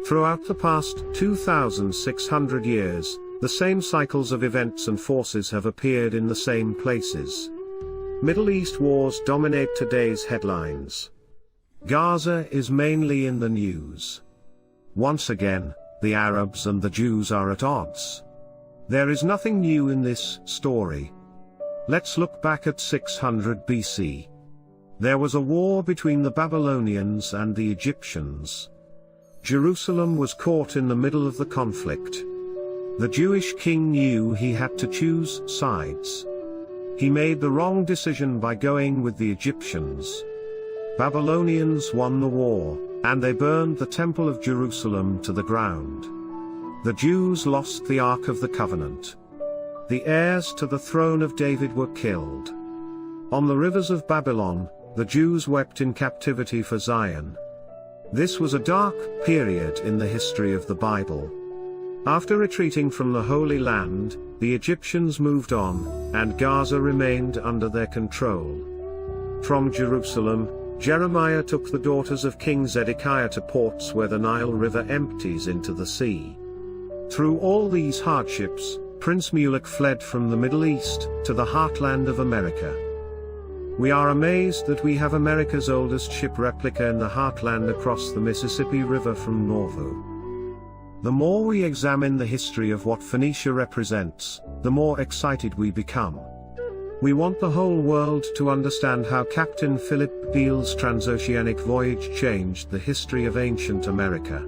Throughout the past 2,600 years, the same cycles of events and forces have appeared in the same places. Middle East wars dominate today's headlines. Gaza is mainly in the news. Once again, the Arabs and the Jews are at odds. There is nothing new in this story. Let's look back at 600 BC. There was a war between the Babylonians and the Egyptians. Jerusalem was caught in the middle of the conflict. The Jewish king knew he had to choose sides. He made the wrong decision by going with the Egyptians. Babylonians won the war, and they burned the Temple of Jerusalem to the ground. The Jews lost the Ark of the Covenant. The heirs to the throne of David were killed. On the rivers of Babylon, the Jews wept in captivity for Zion. This was a dark period in the history of the Bible. After retreating from the Holy Land, the Egyptians moved on, and Gaza remained under their control. From Jerusalem, Jeremiah took the daughters of King Zedekiah to ports where the Nile River empties into the sea. Through all these hardships, Prince Mulek fled from the Middle East to the heartland of America. We are amazed that we have America's oldest ship replica in the heartland across the Mississippi River from Nauvoo. The more we examine the history of what Phoenicia represents, the more excited we become. We want the whole world to understand how Captain Philip Beale's transoceanic voyage changed the history of ancient America.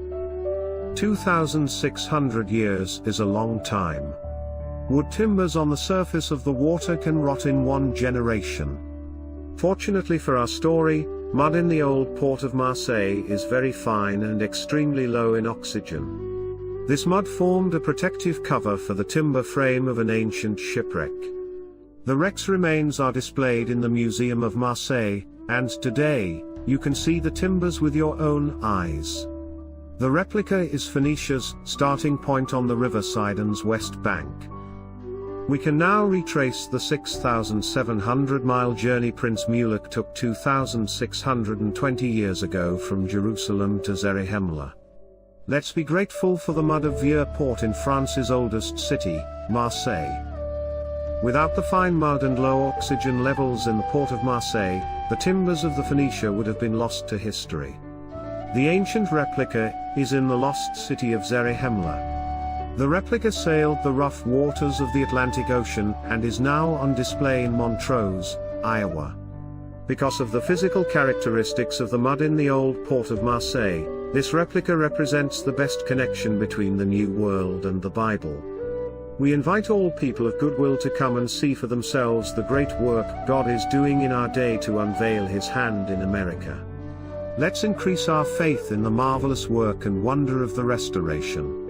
2,600 years is a long time. Wood timbers on the surface of the water can rot in one generation. Fortunately for our story, mud in the old port of Marseilles is very fine and extremely low in oxygen. This mud formed a protective cover for the timber frame of an ancient shipwreck. The wreck's remains are displayed in the Museum of Marseille, and today, you can see the timbers with your own eyes. The replica is Phoenicia's starting point on the River Sidon's west bank. We can now retrace the 6,700-mile journey Prince Mulek took 2,620 years ago from Jerusalem to Zarahemla. Let's be grateful for the mud of Vieux port in France's oldest city, Marseille. Without the fine mud and low oxygen levels in the port of Marseille, the timbers of the Phoenicia would have been lost to history. The ancient replica is in the lost city of Zarahemla. The replica sailed the rough waters of the Atlantic Ocean and is now on display in Montrose, Iowa. Because of the physical characteristics of the mud in the old port of Marseille, this replica represents the best connection between the New World and the Bible. We invite all people of goodwill to come and see for themselves the great work God is doing in our day to unveil His hand in America. Let's increase our faith in the marvelous work and wonder of the restoration.